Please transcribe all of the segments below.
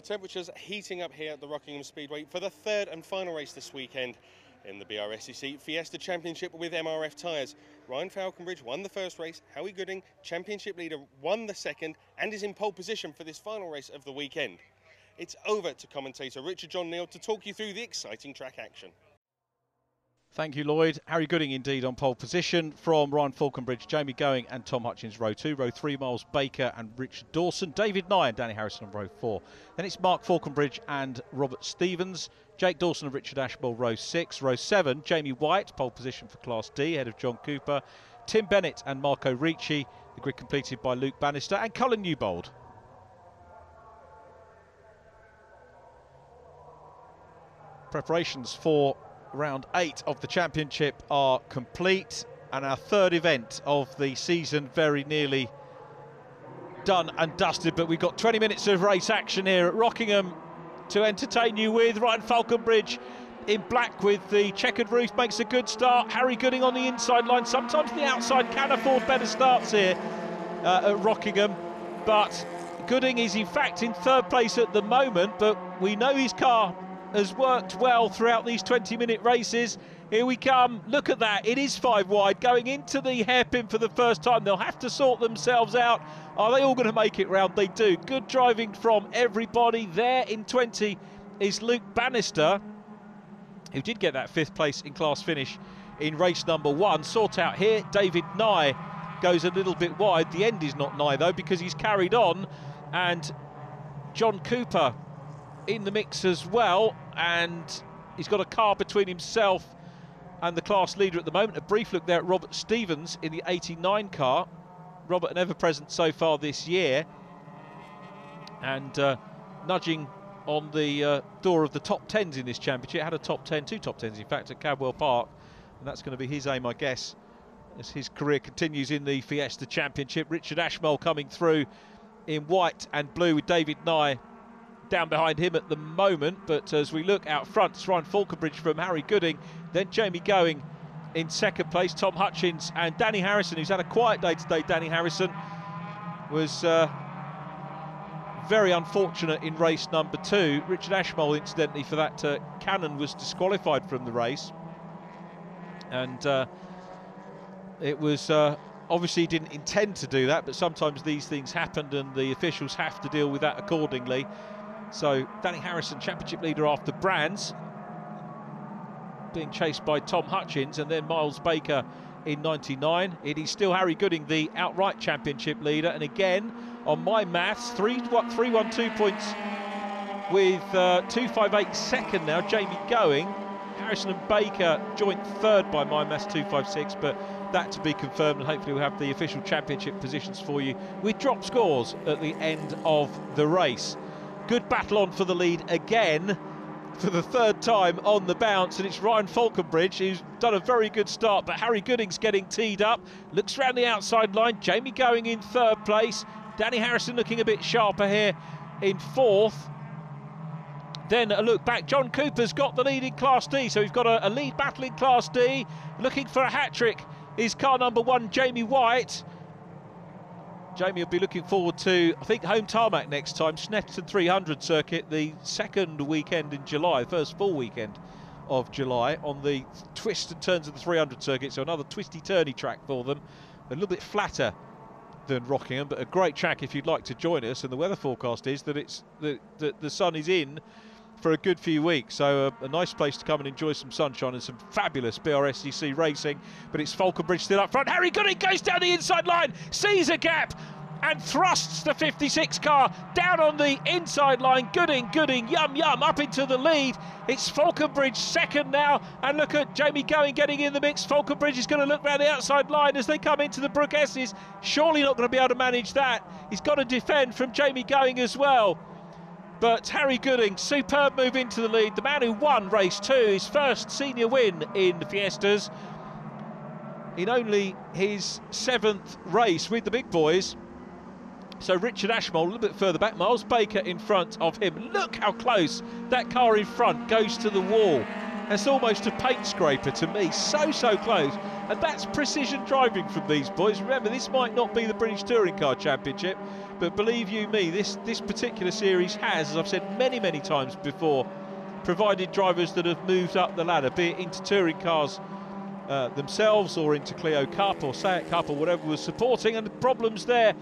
Temperatures heating up here at the Rockingham Speedway for the third and final race this weekend in the BRSCC Fiesta Championship with MRF Tyres. Ryan Falconbridge won the first race, Howie Gooding, championship leader, won the second and is in pole position for this final race of the weekend. It's over to commentator Richard John Neal to talk you through the exciting track action. Thank you, Lloyd. Harry Gooding indeed on pole position from Ryan Falconbridge, Jamie Going and Tom Hutchins row 2. Row 3, Miles Baker and Richard Dawson. David Nye and Danny Harrison on row 4. Then it's Mark Falconbridge and Robert Stevens. Jake Dawson and Richard Ashmole row 6. Row 7, Jamie White, pole position for Class D, ahead of John Cooper. Tim Bennett and Marco Ricci. The grid completed by Luke Bannister and Cullen Newbold. Preparations for round 8 of the championship are complete, and our third event of the season very nearly done and dusted. But we've got 20 minutes of race action here at Rockingham to entertain you with. Ryan Falconbridge in black with the checkered roof makes a good start. Harry Gooding on the inside line. Sometimes the outside can afford better starts here at Rockingham, but Gooding is in fact in third place at the moment, but we know his car has worked well throughout these 20-minute races. Here we come. Look at that. It is 5 wide going into the hairpin for the first time. They'll have to sort themselves out. Are they all going to make it round? They do. Good driving from everybody. There in 20 is Luke Bannister, who did get that 5th place in class finish in race number 1. Sort out here. David Nye goes a little bit wide. The end is not Nye though, because he's carried on, and John Cooper in the mix as well, and he's got a car between himself and the class leader at the moment. A brief look there at Robert Stevens in the 89 car. Robert, an ever-present so far this year, and nudging on the door of the top 10s in this championship. It had a top 10, 2 top 10s in fact, at Cadwell Park, and that's going to be his aim, I guess, as his career continues in the Fiesta Championship. Richard Ashmole coming through in white and blue with David Nye down behind him at the moment. But as we look out front, it's Ryan Falconbridge from Harry Gooding, then Jamie Going in second place, Tom Hutchins and Danny Harrison, who's had a quiet day today. Danny Harrison was very unfortunate in race number 2. Richard Ashmole, incidentally, for that cannon, was disqualified from the race, and it was obviously he didn't intend to do that, but sometimes these things happened and the officials have to deal with that accordingly. So Danny Harrison, championship leader after Brands, being chased by Tom Hutchins, and then Miles Baker in 99. It is still Harry Gooding, the outright championship leader, and again, on my maths, 312 points with 258 second now. Jamie Going, Harrison and Baker joint third by my maths, 256, but that to be confirmed, and hopefully we'll have the official championship positions for you with drop scores at the end of the race. Good battle on for the lead again for the third time on the bounce, and it's Ryan Falconbridge who's done a very good start, but Harry Gooding's getting teed up, looks around the outside line. Jamie Going in third place, Danny Harrison looking a bit sharper here in 4th. Then a look back, John Cooper's got the lead in Class D, so we've got a lead battle in Class D. Looking for a hat-trick is car number 1, Jamie White. Jamie will be looking forward to, I think, home tarmac next time, Snetterton 300 circuit, the second weekend in July, the first full weekend of July, on the twists and turns of the 300 circuit, so another twisty-turny track for them. A little bit flatter than Rockingham, but a great track if you'd like to join us, and the weather forecast is that it's the sun is in for a good few weeks, so a nice place to come and enjoy some sunshine and some fabulous BRSCC racing. But it's Falconbridge still up front. Harry Gooding goes down the inside line, sees a gap and thrusts the 56 car down on the inside line. Gooding, yum up into the lead. It's Falconbridge second now, and look at Jamie Going getting in the mix. Falconbridge is going to look round the outside line as they come into the Brook S's. Surely not going to be able to manage that. He's got to defend from Jamie Going as well. But Harry Gooding, superb move into the lead. The man who won race 2, his first senior win in the Fiestas, in only his 7th race with the big boys. So Richard Ashmole a little bit further back, Miles Baker in front of him. Look how close that car in front goes to the wall. That's almost a paint scraper to me, so close. And that's precision driving from these boys. Remember, this might not be the British Touring Car Championship, but believe you me, this particular series has, as I've said many times before, provided drivers that have moved up the ladder, be it into touring cars themselves or into Clio Cup or Seat Cup or whatever was supporting, and the problems there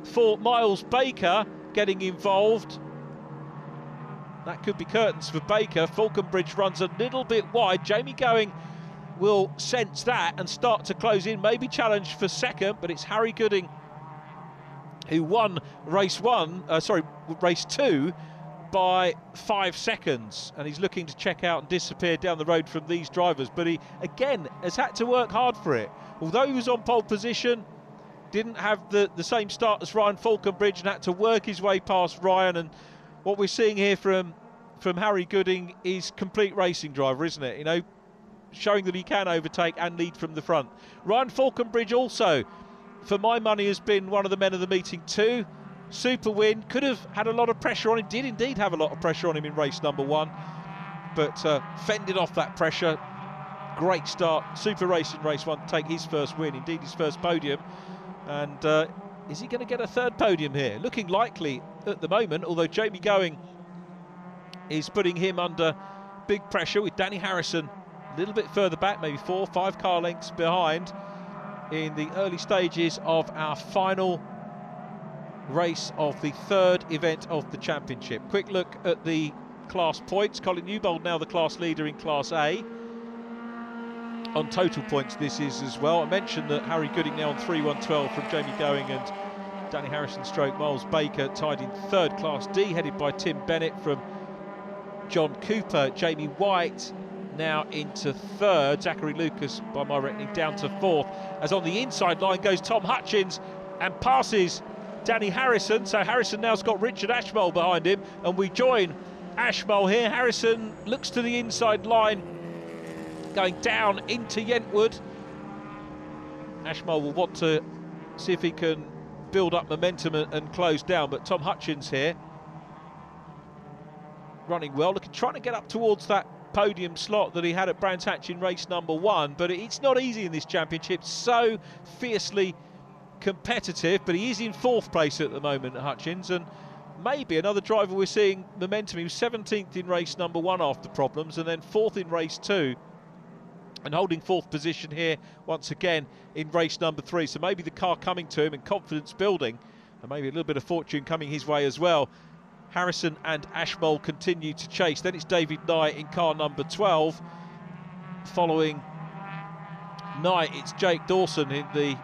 for Miles Baker getting involved. That could be curtains for Baker. Falconbridge runs a little bit wide. Jamie Going will sense that and start to close in, maybe challenge for second, but it's Harry Gooding who won race 2 by 5 seconds, and he's looking to check out and disappear down the road from these drivers, but he again has had to work hard for it. Although he was on pole position, didn't have the same start as Ryan Falconbridge and had to work his way past Ryan. And what we're seeing here from Harry Gooding is complete racing driver, isn't it? You know, showing that he can overtake and lead from the front. Ryan Falconbridge also, for my money, has been one of the men of the meeting too. Super win, could have had a lot of pressure on him, did indeed have a lot of pressure on him in race number 1, but fended off that pressure. Great start, super race in race 1 to take his first win, indeed his first podium. And is he going to get a third podium here? Looking likely at the moment, although Jamie Going is putting him under big pressure with Danny Harrison a little bit further back, maybe 4 or 5 car lengths behind in the early stages of our final race of the third event of the championship. Quick look at the class points. Colin Newbold now the class leader in Class A. On total points this is as well. I mentioned that Harry Gooding now on 3-1-12 from Jamie Going and Danny Harrison stroke Miles Baker tied in third. Class D headed by Tim Bennett from John Cooper. Jamie White now into third. Zachary Lucas, by my reckoning, down to fourth. As on the inside line goes Tom Hutchins and passes Danny Harrison. So Harrison now's got Richard Ashmole behind him, and we join Ashmole here. Harrison looks to the inside line, going down into Yentwood. Ashmole will want to see if he can build up momentum and close down, but Tom Hutchins here running well, trying to get up towards that podium slot that he had at Brands Hatch in race number 1, but it's not easy in this championship, so fiercely competitive. But he is in 4th place at the moment, Hutchins, and maybe another driver we're seeing momentum. He was 17th in race number 1 after problems, and then 4th in race 2, and holding 4th position here once again in race number 3. So maybe the car coming to him and confidence building, and maybe a little bit of fortune coming his way as well. Harrison and Ashmole continue to chase. Then it's David Nye in car number 12. Following Nye, it's Jake Dawson in the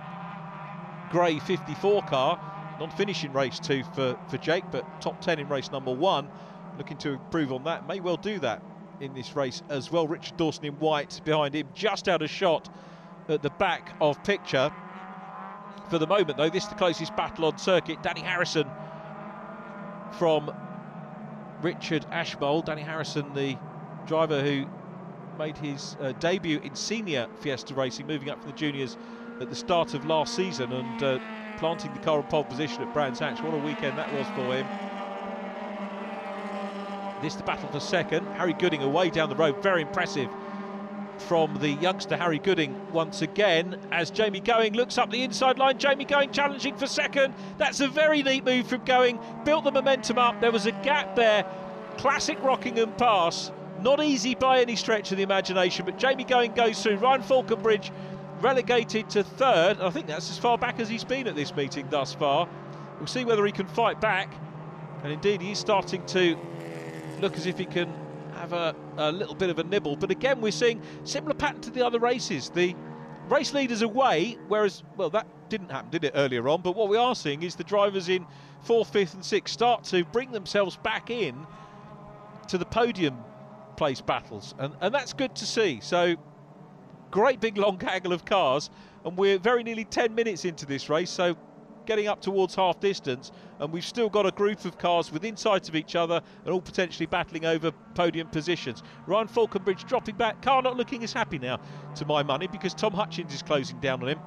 grey 54 car. Non-finishing race 2 for Jake, but top 10 in race number 1. Looking to improve on that. May well do that in this race as well. Richard Dawson in white behind him, just out of shot at the back of picture. For the moment, though, this is the closest battle on circuit. Danny Harrison from Richard Ashmole. Danny Harrison, the driver who made his debut in senior Fiesta racing, moving up from the juniors at the start of last season and planting the car on pole position at Brands Hatch. What a weekend that was for him. This the battle for second. Harry Gooding away down the road, very impressive from the youngster Harry Gooding once again, as Jamie Going looks up the inside line. Jamie Going challenging for second. That's a very neat move from Going, built the momentum up. There was a gap there, classic Rockingham pass, not easy by any stretch of the imagination, but Jamie Going goes through. Ryan Falconbridge relegated to third. I think that's as far back as he's been at this meeting thus far. We'll see whether he can fight back, and indeed he's starting to look as if he can have a little bit of a nibble. But again, we're seeing similar pattern to the other races. The race leaders away, whereas, well, that didn't happen, did it, earlier on? But what we are seeing is the drivers in 4th, 5th and 6th start to bring themselves back in to the podium place battles, and that's good to see. So great big long gaggle of cars, and we're very nearly 10 minutes into this race, so getting up towards half distance, and we've still got a group of cars within sight of each other and all potentially battling over podium positions. Ryan Falconbridge dropping back, car not looking as happy now to my money, because Tom Hutchins is closing down on him,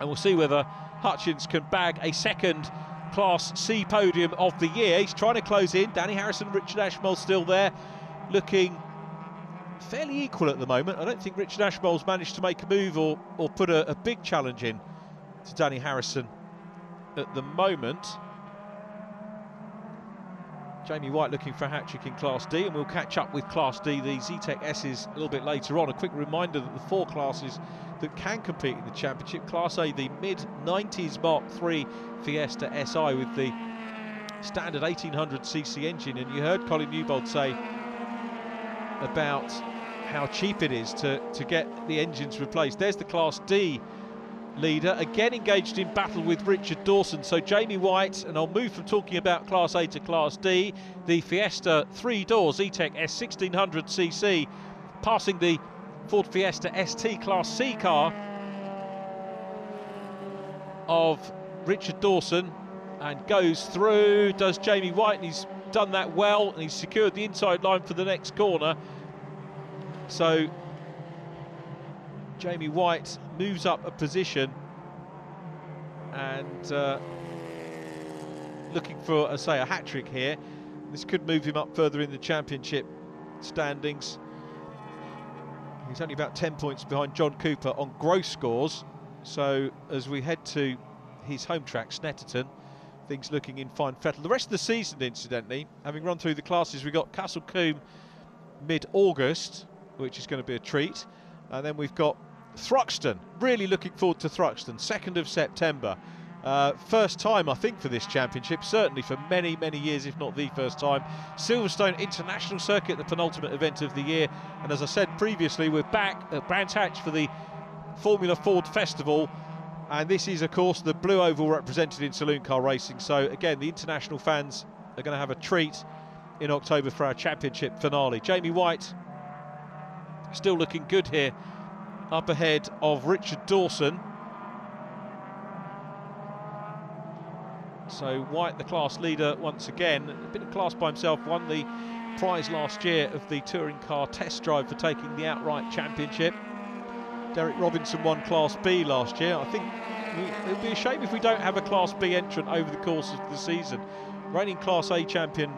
and we'll see whether Hutchins can bag a second Class C podium of the year. He's trying to close in. Danny Harrison, Richard Ashmole still there, looking fairly equal at the moment. I don't think Richard Ashmole's managed to make a move or put a big challenge in to Danny Harrison at the moment. Jamie White looking for a hat-trick in Class D, and we'll catch up with Class D, the Zetec S's, a little bit later on. A quick reminder that the 4 classes that can compete in the championship: Class A, the mid-90s Mark III Fiesta SI with the standard 1800cc engine, and you heard Colin Newbold say about how cheap it is to get the engines replaced. There's the Class D leader, again engaged in battle with Richard Dawson. So Jamie White, and I'll move from talking about Class A to Class D, the Fiesta 3 doors Zetec S 1600cc, passing the Ford Fiesta ST Class C car of Richard Dawson, and goes through, does Jamie White, and he's done that well, and he's secured the inside line for the next corner. So Jamie White moves up a position and looking for, say, a hat-trick here. This could move him up further in the championship standings. He's only about 10 points behind John Cooper on gross scores. So as we head to his home track, Snetterton, things looking in fine fettle. The rest of the season, incidentally, having run through the classes, we've got Castle Combe mid-August, which is going to be a treat. And then we've got Thruxton, really looking forward to Thruxton, 2nd of September. First time, I think, for this championship, certainly for many, many years, if not the first time. Silverstone International Circuit, the penultimate event of the year. And as I said previously, we're back at Brands Hatch for the Formula Ford Festival. And this is, of course, the blue oval represented in saloon car racing. So, again, the international fans are going to have a treat in October for our championship finale. Jamie White still looking good here, up ahead of Richard Dawson. So White, the class leader once again, a bit of class by himself, won the prize last year of the touring car test drive for taking the outright championship. Derek Robinson won Class B last year. I think it would be a shame if we don't have a Class B entrant over the course of the season. Reigning Class A champion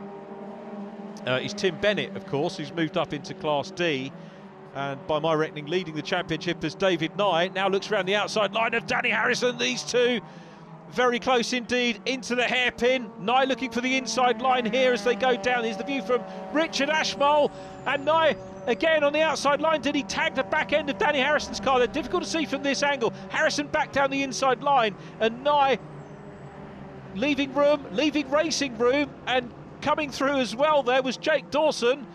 is Tim Bennett, of course, who's moved up into Class D. And by my reckoning, leading the championship is David Nye. Now looks around the outside line of Danny Harrison. These two very close indeed into the hairpin. Nye looking for the inside line here as they go down. Here's the view from Richard Ashmole. And Nye again on the outside line. Did he tag the back end of Danny Harrison's car? They're difficult to see from this angle. Harrison back down the inside line. And Nye leaving racing room, and coming through as well there was Jake Dawson,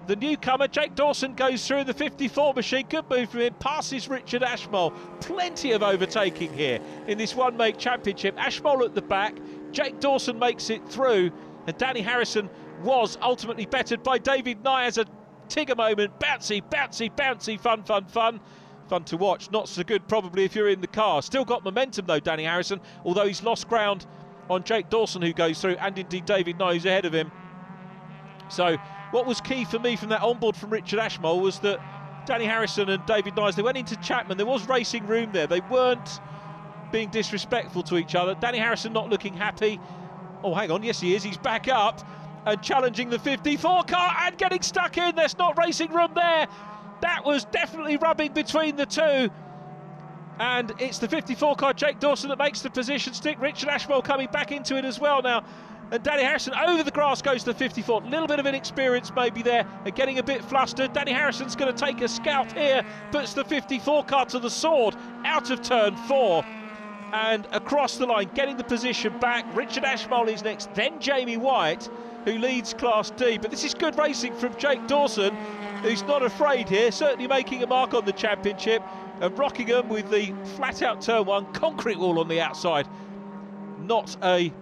the newcomer. Jake Dawson goes through the 54 machine. Good move from him. Passes Richard Ashmole. Plenty of overtaking here in this one-make championship. Ashmole at the back. Jake Dawson makes it through. And Danny Harrison was ultimately bettered by David Nye as a Tigger moment. Bouncy, bouncy, bouncy. Fun, fun, fun. Fun to watch. Not so good probably if you're in the car. Still got momentum though, Danny Harrison. Although he's lost ground on Jake Dawson, who goes through, and indeed David Nye, who's ahead of him. So what was key for me from that onboard from Richard Ashmole was that Danny Harrison and David Nye, they went into Chapman. There was racing room there. They weren't being disrespectful to each other. Danny Harrison not looking happy. Oh, hang on. Yes, he is. He's back up and challenging the 54 car and getting stuck in. There's not racing room there. That was definitely rubbing between the two. And it's the 54 car, Jake Dawson, that makes the position stick. Richard Ashmole coming back into it as well now. And Danny Harrison over the grass goes to the 54. A little bit of inexperience maybe there and getting a bit flustered. Danny Harrison's going to take a scalp here. Puts the 54 car to the sword out of turn 4. And across the line, getting the position back. Richard Ashmole is next, then Jamie White, who leads Class D. But this is good racing from Jake Dawson, who's not afraid here, certainly making a mark on the championship. And Rockingham with the flat-out turn 1, concrete wall on the outside. Not a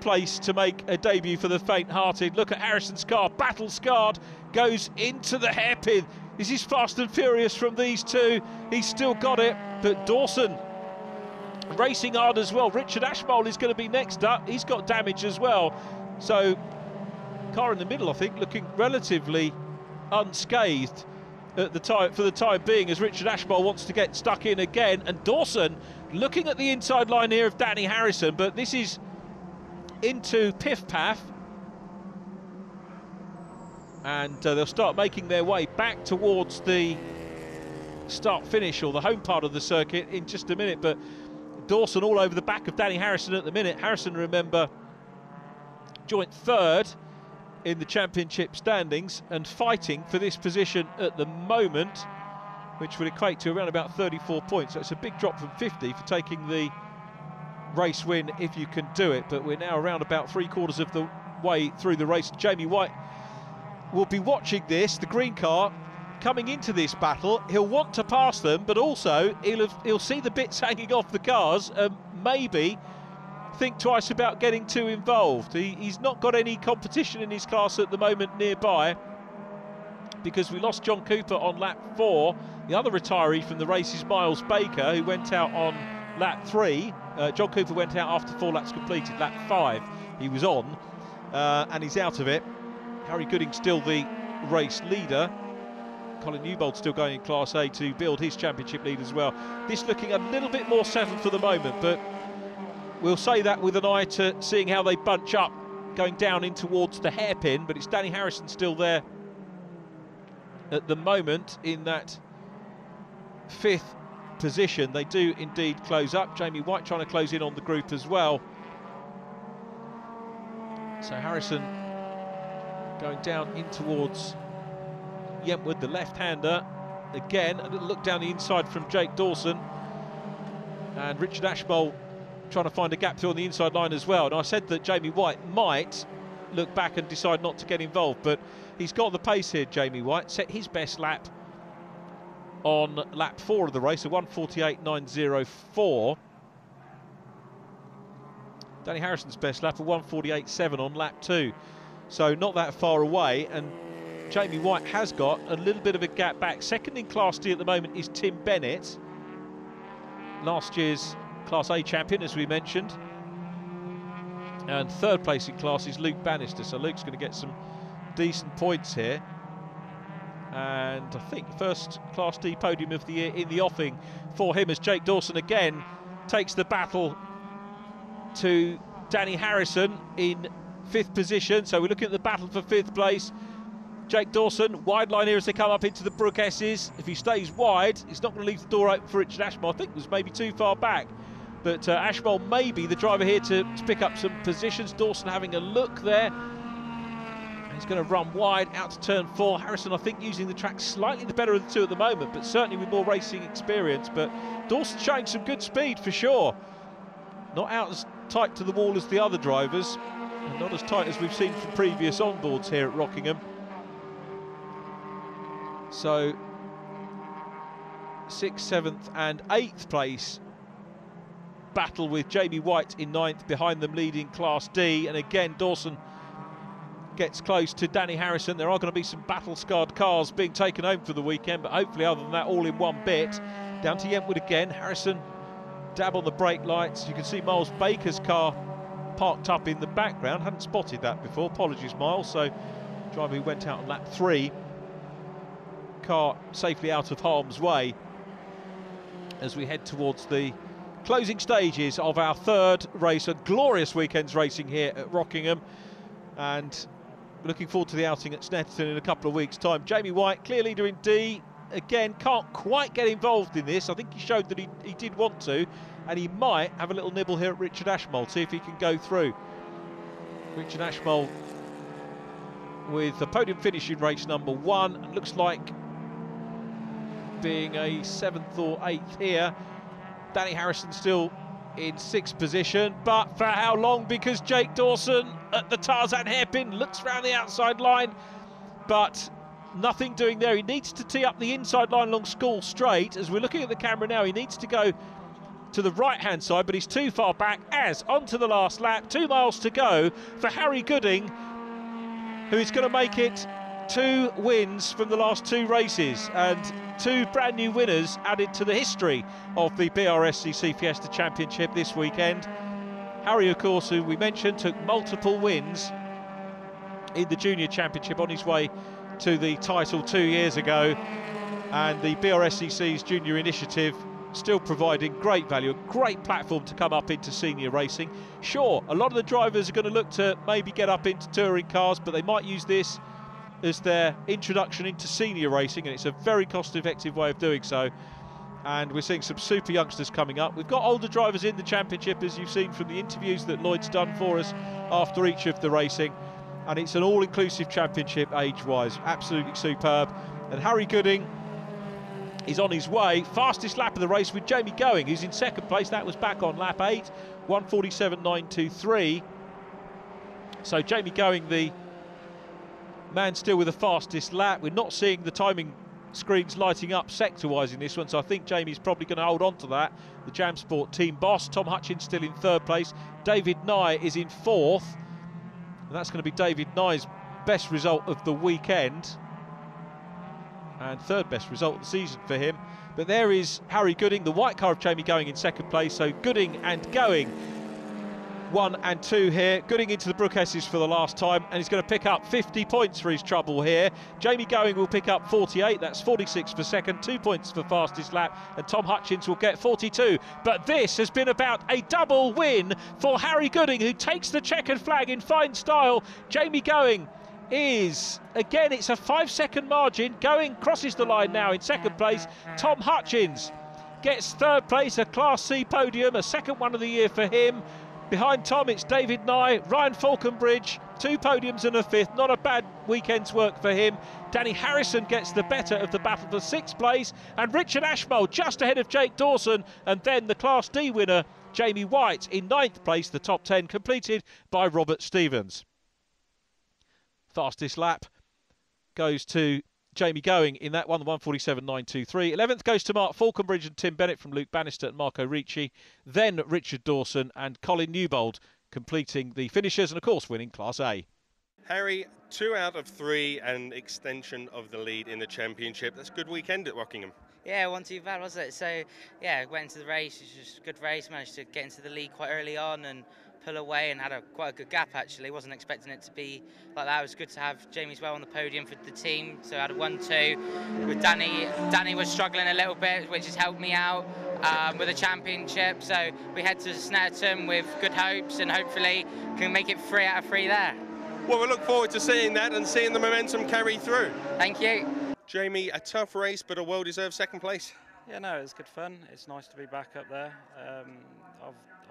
place to make a debut for the faint-hearted. Look at Harrison's car, battle-scarred, goes into the hairpin. This is fast and furious from these two. He's still got it, but Dawson racing hard as well. Richard Ashmole is going to be next up. He's got damage as well. So, car in the middle, I think, looking relatively unscathed at the time, for the time being, as Richard Ashmole wants to get stuck in again. And Dawson looking at the inside line here of Danny Harrison, but this is into Piff Paff. and they'll start making their way back towards the start-finish, or the home part of the circuit, in just a minute. But Dawson all over the back of Danny Harrison at the minute. Harrison, remember, joint third in the championship standings and fighting for this position at the moment, which would equate to around about 34 points. So it's a big drop from 50 for taking the race win if you can do it. But we're now around about 3/4 of the way through the race. Jamie White will be watching this, the green car coming into this battle. He'll want to pass them, but also he'll see the bits hanging off the cars and maybe think twice about getting too involved. He's not got any competition in his class at the moment nearby, because we lost John Cooper on lap 4. The other retiree from the race is Miles Baker, who went out on lap 3. John Cooper went out after 4 laps completed. Lap 5 he was on, and he's out of it. Harry Gooding still the race leader. Colin Newbold still going in Class A to build his championship lead as well. This looking a little bit more settled for the moment, but we'll say that with an eye to seeing how they bunch up going down in towards the hairpin. But it's Danny Harrison still there at the moment in that 5th position. They do indeed close up. Jamie White trying to close in on the group as well. So Harrison going down in towards Yentwood, the left-hander. Again, a little look down the inside from Jake Dawson. And Richard Ashmole trying to find a gap through on the inside line as well. And I said that Jamie White might look back and decide not to get involved, but he's got the pace here, Jamie White. Set his best lap on lap 4 of the race, a 1:48.904. Danny Harrison's best lap, a 1:48.7 on lap 2. So not that far away, and Jamie White has got a little bit of a gap back. Second in Class D at the moment is Tim Bennett, last year's Class A champion, as we mentioned. And third place in class is Luke Bannister, so Luke's going to get some decent points here. And I think first Class D podium of the year in the offing for him, as Jake Dawson again takes the battle to Danny Harrison in 5th position. So we're looking at the battle for 5th place. Jake Dawson, wide line here as they come up into the Brook S's. If he stays wide, he's not going to leave the door open for Richard Ashmole. I think it was maybe too far back. But Ashmole may be the driver here to pick up some positions. Dawson having a look there. He's going to run wide out to turn 4. Harrison, I think, using the track slightly the better of the two at the moment, but certainly with more racing experience. But Dawson showing some good speed for sure. Not out as tight to the wall as the other drivers, and not as tight as we've seen from previous onboards here at Rockingham. So 6th, 7th and 8th place battle, with Jamie White in 9th, behind them leading Class D. And again, Dawson gets close to Danny Harrison. There are going to be some battle-scarred cars being taken home for the weekend, but hopefully other than that, all in one bit. Down to Yentwood again. Harrison dab on the brake lights. You can see Miles Baker's car parked up in the background. Hadn't spotted that before. Apologies, Miles. So driver who went out on lap 3. Car safely out of harm's way as we head towards the closing stages of our 3rd race. A glorious weekend's racing here at Rockingham, and looking forward to the outing at Snetterton in a couple of weeks' time. Jamie White, clear leader in D. Again, can't quite get involved in this. I think he showed that he did want to, and he might have a little nibble here at Richard Ashmole, see if he can go through. Richard Ashmole with the podium finish in race number 1. Looks like being a 7th or 8th here. Danny Harrison still in 6th position, but for how long? Because Jake Dawson at the Tarzan hairpin looks round the outside line, but nothing doing there. He needs to tee up the inside line along School Straight. As we're looking at the camera now, he needs to go to the right-hand side, but he's too far back. As onto the last lap, 2 miles to go for Harry Gooding, who is going to make it 2 wins from the last 2 races, and 2 brand new winners added to the history of the BRSCC Fiesta Championship this weekend. Harry, of course, who we mentioned, took multiple wins in the Junior Championship on his way to the title 2 years ago, and the BRSCC's Junior Initiative still providing great value, a great platform to come up into senior racing. Sure, a lot of the drivers are going to look to maybe get up into touring cars, but they might use this as their introduction into senior racing, and it's a very cost-effective way of doing so. And we're seeing some super youngsters coming up. We've got older drivers in the championship, as you've seen from the interviews that Lloyd's done for us after each of the racing. And it's an all-inclusive championship age-wise. Absolutely superb. And Harry Gooding is on his way. Fastest lap of the race with Jamie Going, who's in second place. That was back on lap 8, 1:47.923. So Jamie Going, the man still with the fastest lap. We're not seeing the timing screens lighting up sector-wise in this one, so I think Jamie's probably going to hold on to that. The Jam Sport team boss, Tom Hutchins, still in third place. David Nye is in fourth, and that's going to be David Nye's best result of the weekend and third best result of the season for him. But there is Harry Gooding, the white car of Jamie Going, in second place. So Gooding and Going 1 and 2 here. Gooding into the Brookesses for the last time, and he's going to pick up 50 points for his trouble here. Jamie Going will pick up 48, that's 46 for second, 2 points for fastest lap, and Tom Hutchins will get 42. But this has been about a double win for Harry Gooding, who takes the checkered flag in fine style. Jamie Going is, again, it's a 5-second margin. Going crosses the line now in second place. Tom Hutchins gets third place, a Class C podium, a second one of the year for him. Behind Tom, it's David Nye, Ryan Falconbridge, 2 podiums and a 5th. Not a bad weekend's work for him. Danny Harrison gets the better of the battle for 6th place, and Richard Ashmole just ahead of Jake Dawson, and then the Class D winner, Jamie White, in 9th place. The top 10 completed by Robert Stevens. Fastest lap goes to Jamie Going in that one, the 1:47.923. 11th goes to Mark Falconbridge and Tim Bennett from Luke Bannister and Marco Ricci. Then Richard Dawson and Colin Newbold completing the finishers, and of course winning Class A. Harry, 2 out of 3 and extension of the lead in the championship. That's a good weekend at Rockingham. Yeah, it wasn't too bad, was it? So, yeah, went into the race. It was just a good race. Managed to get into the lead quite early on and pull away, and had quite a good gap, actually. Wasn't expecting it to be like that. It was good to have Jamie as well on the podium for the team. So I had a 1-2 with Danny. Danny was struggling a little bit, which has helped me out with the championship. So we head to Snetterton with good hopes, and hopefully can make it 3 out of 3 there. Well, we look forward to seeing that and seeing the momentum carry through. Thank you. Jamie, a tough race, but a well-deserved second place. Yeah, no, it was good fun. It's nice to be back up there.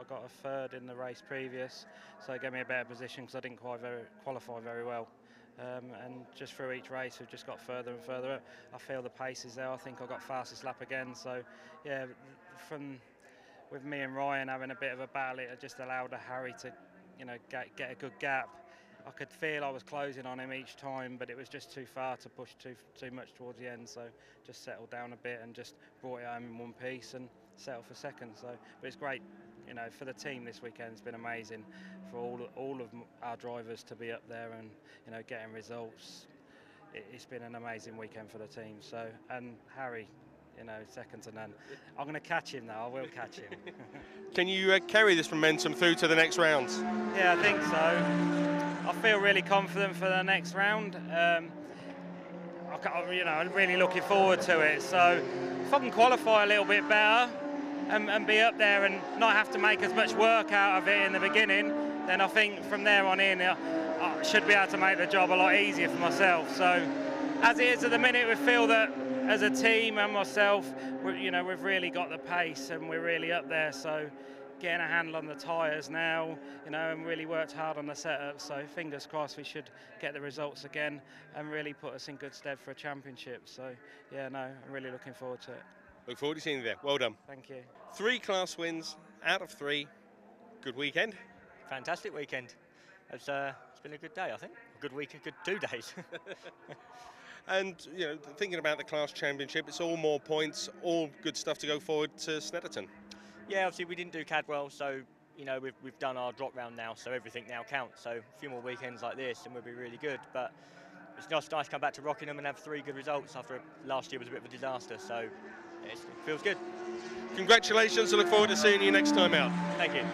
I got a 3rd in the race previous, so it gave me a better position because I didn't qualify very well. And just through each race, we've just got further and further up. I feel the pace is there. I think I got fastest lap again. So, yeah, with me and Ryan having a bit of a battle, it just allowed Harry to, you know, get a good gap. I could feel I was closing on him each time, but it was just too far to push too much towards the end. So just settled down a bit and just brought it home in one piece and settled for second. So, but it's great, you know, for the team this weekend. It's been amazing for all of our drivers to be up there and, you know, getting results. It's been an amazing weekend for the team. So, and Harry, you know, second to none. I'm going to catch him now. I will catch him. Can you carry this momentum through to the next rounds? Yeah, I think so. I feel really confident for the next round. You know, I'm really looking forward to it. So if I can qualify a little bit better and be up there and not have to make as much work out of it in the beginning, then I think from there on in, I should be able to make the job a lot easier for myself. So as it is at the minute, we feel that as a team and myself, you know, we've really got the pace and we're really up there. So getting a handle on the tyres now, you know, and really worked hard on the setup. So fingers crossed we should get the results again and really put us in good stead for a championship. So yeah, no, I'm really looking forward to it. Look forward to seeing you there. Well done. Thank you. 3 class wins out of 3. Good weekend. Fantastic weekend. It's been a good day, I think. A good week, a good 2 days. And, you know, thinking about the class championship, it's all more points, all good stuff to go forward to Snetterton. Yeah, obviously we didn't do Cadwell, so, you know, we've done our drop round now, so everything now counts. So a few more weekends like this and we'll be really good. But it's nice to come back to Rockingham and have 3 good results after last year was a bit of a disaster. So it feels good. Congratulations, I look forward to seeing you next time out. Thank you.